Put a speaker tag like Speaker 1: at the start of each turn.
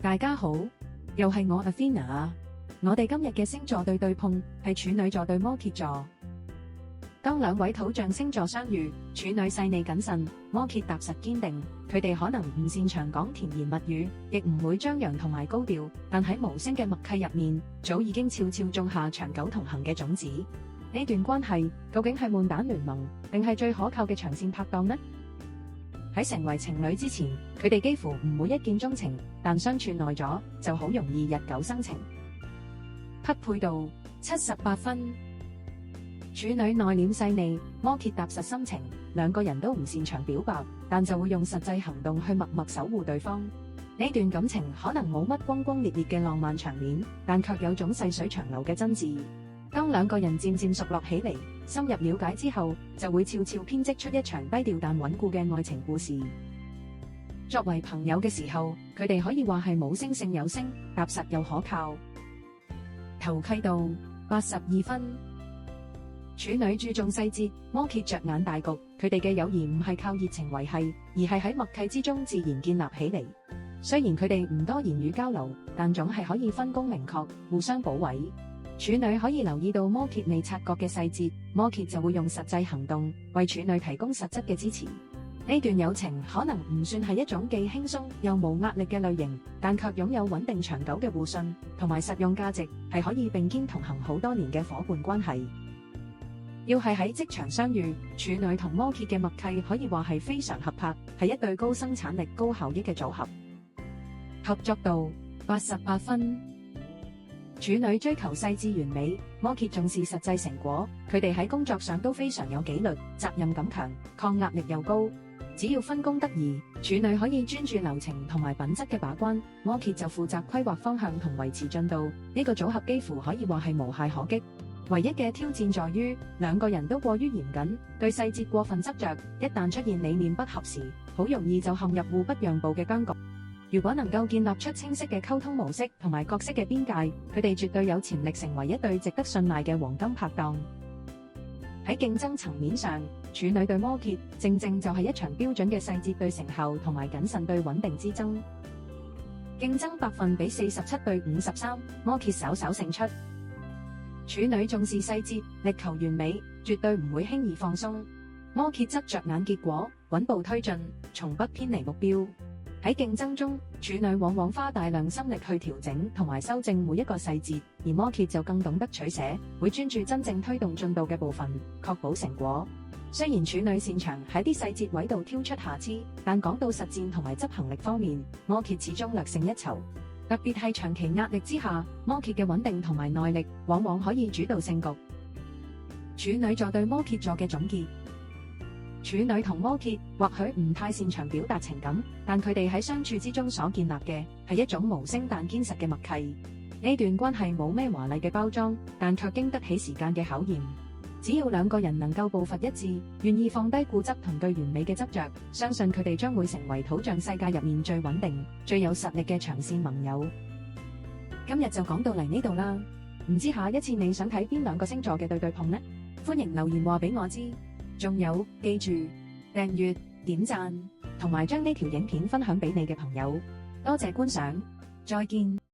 Speaker 1: 大家好，又係我 Athena 啊！我哋今日嘅星座對碰係處女座對摩羯座。當兩位土象星座相遇，處女細膩謹慎，摩羯踏實堅定。佢哋可能唔擅長講甜言蜜語，亦唔會張揚同埋高調，但喺無聲嘅默契入面，早已經悄悄種下長久同行嘅種子。呢段關係究竟係悶蛋聯盟，定係最可靠嘅長線拍檔呢？喺成為情侶之前，佢哋幾乎唔會一見鍾情，但相處耐咗就好容易日久生情。匹配度78分。處女內斂細膩，摩羯踏實深情，兩個人都唔擅長表白，但就會用實際行動去默默守護對方。呢段感情可能冇乜轟轟烈烈嘅浪漫場面，但卻有種細水長流嘅真摯。當兩個人漸漸熟絡起嚟，深入了解之後，就會悄悄編織出一場低調但穩固嘅愛情故事。作為朋友嘅時候，佢哋可以話係無聲勝有聲，踏實又可靠。投契度82分。處女注重細節，摩羯着眼大局。佢哋嘅友誼唔係靠熱情維繫，而係喺默契之中自然建立起嚟。雖然佢哋唔多言語交流，但總係可以分工明確，互相補位。處女可以留意到摩羯未察覺嘅細節，摩羯就會用實際行動為處女提供實質嘅支持。呢段友情可能唔算係一種既輕鬆又無壓力嘅類型，但卻擁有穩定長久嘅互信同埋實用價值，係可以並肩同行好多年嘅夥伴關係。要係喺職場相遇，處女同摩羯嘅默契可以話係非常合拍，係一對高生產力、高效益嘅組合。合作度88分。處女追求細緻完美，摩羯重視實際成果。佢哋喺工作上都非常有紀律，責任感強，抗壓力又高。只要分工得宜，處女可以專注流程同埋品質嘅把關，摩羯就負責規劃方向同維持進度。呢個組合幾乎可以話係無懈可擊。唯一嘅挑戰在於兩個人都過於嚴謹，對細節過分執着，一旦出現理念不合時，好容易就陷入互不讓步嘅僵局。如果能夠建立出清晰嘅溝通模式同埋角色嘅邊界，佢哋絕對有潛力成為一對值得信賴嘅黃金拍檔。喺競爭層面上，處女對摩羯正正就係一場標準嘅細節對成效同埋謹慎對穩定之爭。競爭百分比47對53，摩羯稍稍勝出。處女重視細節，力求完美，絕對唔會輕易放鬆。摩羯則着眼結果，穩步推進，從不偏離目標。喺競爭中，處女往往花大量心力去調整同埋修正每一個細節，而摩羯就更懂得取捨，會專注真正推動進度嘅部分，確保成果。雖然處女擅長喺啲細節位度挑出瑕疵，但講到實戰同埋執行力方面，摩羯始終略勝一籌。特別係長期壓力之下，摩羯嘅穩定同埋耐力往往可以主導勝局。處女座對摩羯座嘅總結。處女同摩羯或許唔太擅長表達情感，但佢哋喺相處之中所建立嘅係一種無聲但堅實嘅默契。呢段關係冇咩華麗嘅包裝，但卻經得起時間嘅考驗。只要兩個人能夠步伐一致，願意放低固執同對完美嘅執着，相信佢哋將會成為土象世界入面最穩定、最有實力嘅長線盟友。今日就講到嚟呢度啦，唔知下一次你想睇邊兩個星座嘅對碰呢？歡迎留言話俾我知。仲有，記住訂閱、點讚同埋將呢條影片分享俾你嘅朋友。多謝觀賞，再見。